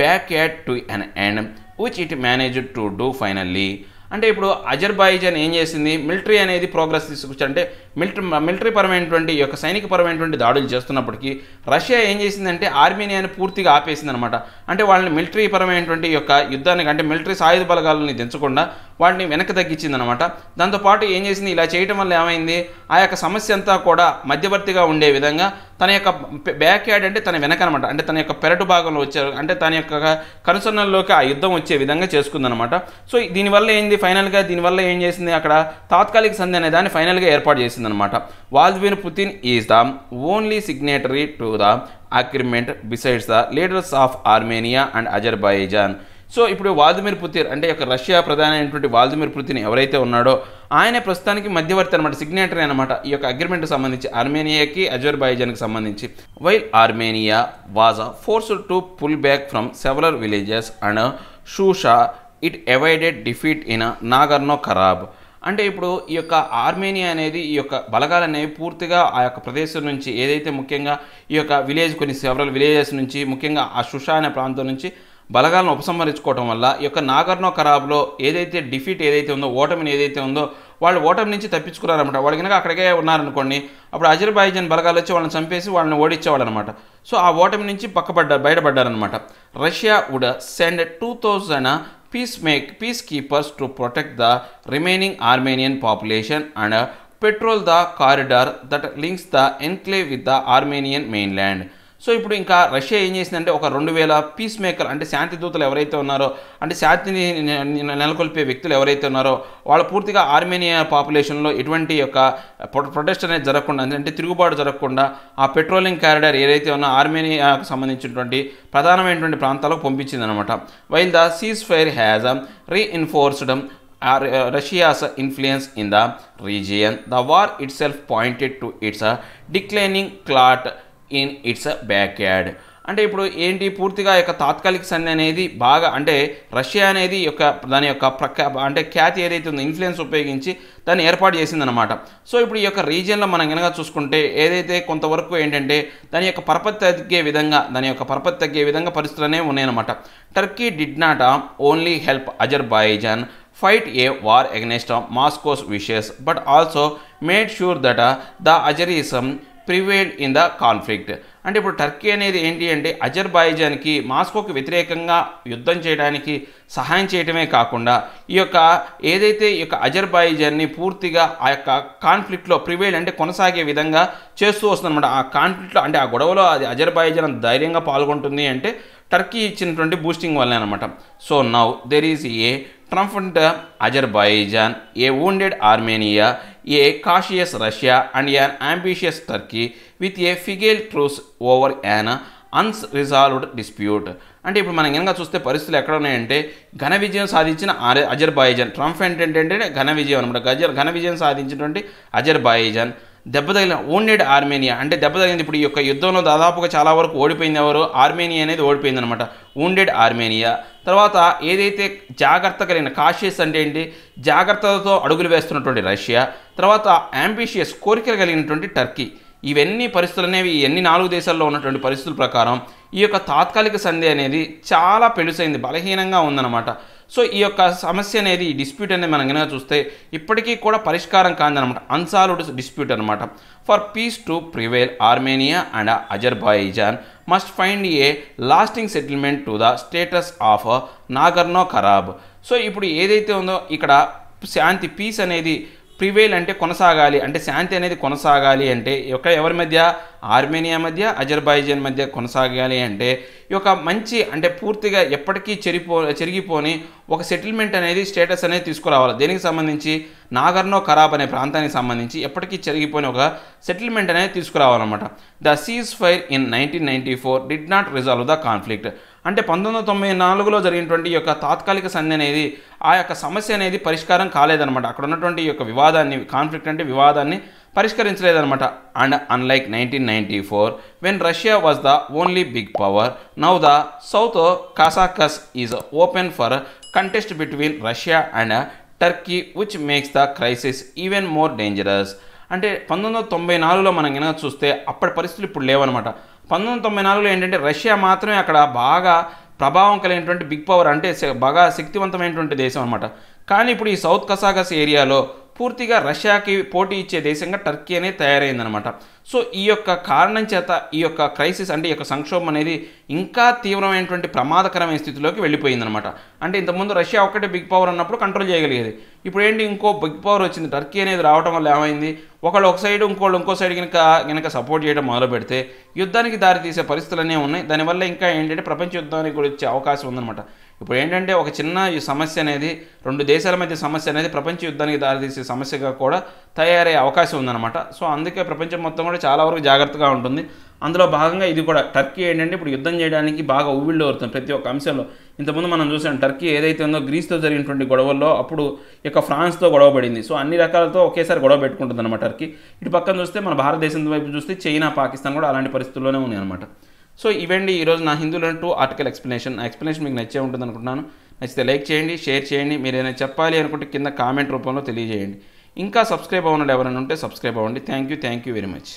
backyard to an end, which it managed to do finally. అంటే ఇప్పుడు అజర్బైజాన్ ఏం చేసింది, మిలిటరీ అనేది ప్రోగ్రెస్ తీసుకొచ్చి అంటే మిలిటరీ పరమైనటువంటి ఈ యొక్క సైనిక పరమైనటువంటి దాడులు చేస్తున్నప్పటికీ రష్యా ఏం చేసిందంటే ఆర్మేనియాని పూర్తిగా ఆపేసింది అనమాట. అంటే వాళ్ళని మిలిటరీ పరమైనటువంటి యొక్క యుద్ధానికి అంటే మిలిటరీ సాయుధ బలగాలని దించకుండా వాటిని వెనక్కి తగ్గించింది అనమాట. దాంతోపాటు ఏం చేసింది, ఇలా చేయడం వల్ల ఏమైంది, ఆ యొక్క సమస్య అంతా కూడా మధ్యవర్తిగా ఉండే విధంగా తన యొక్క బ్యాక్ యార్డ్ అంటే తన వెనక అనమాట, అంటే తన యొక్క పెరటు భాగంలో వచ్చారు అంటే తన యొక్క కనుసన్నల్లోకి ఆ యుద్ధం వచ్చే విధంగా చేసుకుందనమాట. సో దీనివల్ల ఏంది, ఫైనల్గా దీనివల్ల ఏం చేసింది, అక్కడ తాత్కాలిక సంధి అనే దాన్ని ఫైనల్గా ఏర్పాటు చేసింది అనమాట. Vladimir Putin is the only signatory to the agreement besides the leaders of Armenia and Azerbaijan. So ఇప్పుడు వ్లాదిమిర్ పుతిన్ అంటే యొక్క రష్యా ప్రధాని అయినటువంటి వ్లాదిమిర్ పుతిన్ ఎవరైతే ఉన్నాడో ఆయన ప్రస్తుతానికి మధ్యవర్తి అనమాట, సిగ్నేటరీ అనమాట ఈ యొక్క అగ్రిమెంట్కి సంబంధించి ఆర్మేనియాకి అజర్బైజాన్కి సంబంధించి. While Armenia was forced to pull back from several villages and Shusha it avoided defeat in Nagorno Karabakh. అంటే ఇప్పుడు ఈ యొక్క ఆర్మేనియా అనేది ఈ యొక్క బలగాలు అనేవి పూర్తిగా ఆ యొక్క ప్రదేశం నుంచి ఏదైతే ముఖ్యంగా ఈ యొక్క కొన్ని సెవరల్ విలేజెస్ నుంచి ముఖ్యంగా ఆ షుషా అనే ప్రాంతం నుంచి బలగాలను ఉపసంహరించుకోవడం వల్ల ఈ యొక్క నాగర్నో కరాబ్లో ఏదైతే డిఫీట్ ఏదైతే ఉందో, ఓటమిని ఏదైతే ఉందో వాళ్ళు ఓటమి నుంచి తప్పించుకున్నారనమాట. వాళ్ళు కనుక అక్కడికే ఉన్నారనుకోండి, అప్పుడు అజర్బైజాన్ బలగాలు వచ్చి వాళ్ళని చంపేసి వాళ్ళని ఓడించేవాళ్ళు అనమాట. సో ఆ ఓటమి నుంచి బయటపడ్డారనమాట. Russia would send 2000 peacekeepers to protect the remaining Armenian population and patrol the corridor that links the enclave with the Armenian mainland. So ఇప్పుడు ఇంకా రష్యా ఏం చేసిందంటే ఒక 2000 పీస్ మేకర్ అంటే శాంతి దూతలు ఎవరైతే ఉన్నారో, అంటే శాంతిని నెలకొల్పే వ్యక్తులు ఎవరైతే ఉన్నారో వాళ్ళు పూర్తిగా ఆర్మేనియా పాపులేషన్లో ఎటువంటి యొక్క ప్రొటెస్ట్ అనేది జరగకుండా అంటే తిరుగుబాటు జరగకుండా ఆ పెట్రోలింగ్ కారిడార్ ఏదైతే ఉన్నా ఆర్మేనియాకు సంబంధించినటువంటి ప్రధానమైనటువంటి ప్రాంతాలకు పంపించింది అనమాట. While the cease fire has reinforced Russia's influence in the region, the war itself pointed to its declining clot in its backyard. అంటే ఇప్పుడు ఏంటి, పూర్తిగా యొక్క తాత్కాలిక సంధి అనేది బాగా అంటే రష్యా అనేది దాని యొక్క అంటే ఖ్యాతి ఏదైతే ఉందో ఇన్ఫ్లుయెన్స్ ఉపయోగించి దాన్ని ఏర్పాటు చేసిందనమాట. సో ఇప్పుడు ఈ యొక్క రీజియన్లో మనం కనుక చూసుకుంటే ఏదైతే కొంతవరకు ఏంటంటే దాని యొక్క పరపతి తగ్గే విధంగా పరిస్థితులు అనేవి ఉన్నాయన్నమాట. Turkey did not only help Azerbaijan fight a war against Moscow's wishes, but also made sure that the Azerism prevailed in the conflict. అంటే ఇప్పుడు టర్కీ అనేది ఏంటి అంటే అజర్బైజాన్కి మాస్కోకి వ్యతిరేకంగా యుద్ధం చేయడానికి సహాయం చేయడమే కాకుండా ఈ యొక్క ఏదైతే ఈ యొక్క అజర్బైజాన్ని పూర్తిగా ఆ యొక్క కాన్ఫ్లిక్ట్లో ప్రివైల్ అంటే కొనసాగే విధంగా చేస్తూ వస్తుందన్నమాట. ఆ కాన్ఫ్లిక్ట్లో అంటే ఆ గొడవలో అది అజర్బైజాన్ ధైర్యంగా పాల్గొంటుంది అంటే టర్కీ ఇచ్చినటువంటి బూస్టింగ్ వల్లే అనమాట. So now there is a triumphant Azerbaijan, a wounded Armenia, a cautious Russia and an ambitious Turkey with a fragile truce over an unresolved dispute. అంటే ఇప్పుడు మనం కనుక చూస్తే పరిస్థితులు ఎక్కడ ఉన్నాయంటే ఘన విజయం సాధించిన అజర్బైజాన్, ట్రంఫెంట్ ఏంటంటే ఘన విజయం అనమాట. ఘన విజయం సాధించినటువంటి అజర్బైజాన్ దెబ్బతగిలిన ఓన్డెడ్ ఆర్మేనియా అంటే దెబ్బతగిలింది. ఇప్పుడు ఈ యొక్క యుద్ధంలో దాదాపుగా చాలా వరకు ఓడిపోయింది ఎవరు, ఆర్మేనియా అనేది ఓడిపోయింది అనమాట. wounded Armenia. తర్వాత ఏదైతే జాగ్రత్త కలిగిన కాషియస్ అంటే ఏంటి, జాగ్రత్తలతో అడుగులు వేస్తున్నటువంటి రష్యా. తర్వాత అంబిషియస్ కోరికలు కలిగినటువంటి టర్కీ. ఇవన్నీ పరిస్థితులు అనేవి ఎన్ని 4 దేశాల్లో ఉన్నటువంటి పరిస్థితుల ప్రకారం ఈ యొక్క తాత్కాలిక సంధి అనేది చాలా పెలుసైంది, బలహీనంగా ఉందన్నమాట. సో ఈ యొక్క సమస్య అనేది, ఈ డిస్ప్యూట్ అనేది మనం కనుక చూస్తే ఇప్పటికీ కూడా పరిష్కారం కాదనమాట, అన్సాల్వ్డ్ డిస్ప్యూట్ అనమాట. For peace to prevail, Armenia and Azerbaijan must find a lasting settlement to the status of Nagorno Karabakh. So ఇప్పుడు ఏదైతే ఉందో ఇక్కడ శాంతి, పీస్ అనేది ప్రివేల్ అంటే కొనసాగాలి, అంటే శాంతి అనేది కొనసాగాలి అంటే ఎవరి మధ్య, ఆర్మేనియా మధ్య, అజర్బైజాన్ మధ్య కొనసాగాలి అంటే ఈ యొక్క మంచి, అంటే పూర్తిగా ఎప్పటికీ చెరిగిపోని ఒక సెటిల్మెంట్ అనేది, స్టేటస్ అనేది తీసుకురావాలి. దేనికి సంబంధించి, నాగర్నో కరాబ్ అనే ప్రాంతానికి సంబంధించి ఎప్పటికీ చెరిగిపోయిన ఒక సెటిల్మెంట్ అనేది తీసుకురావాలన్నమాట. The ceasefire in 1994 did not resolve the conflict. అంటే 1994లో జరిగినటువంటి ఈ యొక్క తాత్కాలిక సంధి అనేది ఆ యొక్క సమస్య అనేది పరిష్కారం కాలేదన్నమాట. అక్కడ ఉన్నటువంటి ఈ యొక్క వివాదాన్ని, కాన్ఫ్లిక్ట్ అంటే వివాదాన్ని పరిష్కరించలేదన్నమాట. And unlike 1994 when Russia was the only big power, now the South Caucasus is open for contest between Russia and Turkey which makes the crisis even more dangerous. అంటే 1994లో మనం కనుక చూస్తే అప్పటి పరిస్థితులు ఇప్పుడు లేవన్నమాట. 1994లో ఏంటంటే రష్యా మాత్రమే అక్కడ బాగా ప్రభావం కలిగినటువంటి బిగ్ పవర్, అంటే బాగా శక్తివంతమైనటువంటి దేశం అనమాట. కానీ ఇప్పుడు ఈ సౌత్ కసాకస్ ఏరియాలో పూర్తిగా రష్యాకి పోటీ ఇచ్చే దేశంగా టర్కీ అనేది తయారైందనమాట. సో ఈ యొక్క కారణం చేత ఈ యొక్క క్రైసిస్, అంటే ఈ యొక్క సంక్షోభం అనేది ఇంకా తీవ్రమైనటువంటి ప్రమాదకరమైన స్థితిలోకి వెళ్ళిపోయిందనమాట. అంటే ఇంతకుముందు రష్యా ఒక్కటే బిగ్ పవర్ అన్నప్పుడు కంట్రోల్ చేయగలిగేది, ఇప్పుడు ఏంటి ఇంకో బిగ్ పవర్ వచ్చింది, టర్కీ అనేది రావడం వల్ల ఏమైంది, ఒకళ్ళు ఒక సైడ్ ఇంకో సైడ్ కనుక సపోర్ట్ చేయడం మొదలు పెడితే యుద్ధానికి దారితీసే పరిస్థితులనే ఉన్నాయి. దానివల్ల ఇంకా ఏంటంటే ప్రపంచ యుద్ధానికి కూడా వచ్చే అవకాశం ఉందన్నమాట. ఇప్పుడు ఏంటంటే ఒక చిన్న ఈ సమస్య అనేది, రెండు దేశాల మధ్య సమస్య అనేది ప్రపంచ యుద్ధానికి దారితీసే సమస్యగా కూడా తయారయ్యే అవకాశం ఉందన్నమాట. సో అందుకే ప్రపంచం మొత్తం కూడా చాలా వరకు జాగ్రత్తగా ఉంటుంది. అందులో భాగంగా ఇది కూడా, టర్కీ ఏంటంటే ఇప్పుడు యుద్ధం చేయడానికి బాగా ఉవ్విళ్ళు అవుతుంది ప్రతి ఒక్క అంశంలో. ఇంతకుముందు మనం చూసాం టర్కీ ఏదైతే ఉందో గ్రీస్తో జరిగినటువంటి గొడవల్లో అప్పుడు ఇక ఫ్రాన్స్తో గొడవ పడింది. సో అన్ని రకాలతో ఒకేసారి గొడవ పెట్టుకుంటుంది అనమాట టర్కీ. ఇటు పక్కన చూస్తే మన భారతదేశం వైపు చూస్తే చైనా, పాకిస్తాన్ కూడా అలాంటి పరిస్థితుల్లోనే ఉన్నాయి అనమాట. సో ఇవండి ఈరోజు నా హిందూలో 2 ఆర్టికల్ ఎక్స్ప్లెనేషన్. ఆ ఎక్స్ప్లెనేషన్ మీకు నచ్చే ఉంటుంది అనుకుంటున్నాను. నచ్చితే లైక్ చేయండి, షేర్ చేయండి. మీరు ఏదైనా చెప్పాలి అనుకుంటే కింద కామెంట్ రూపంలో తెలియజేయండి. ఇంకా సబ్స్క్రైబ్ అవ్వడం ఎవరైనా ఉంటే సబ్స్క్రైబ్ అవ్వండి. Thank you very much.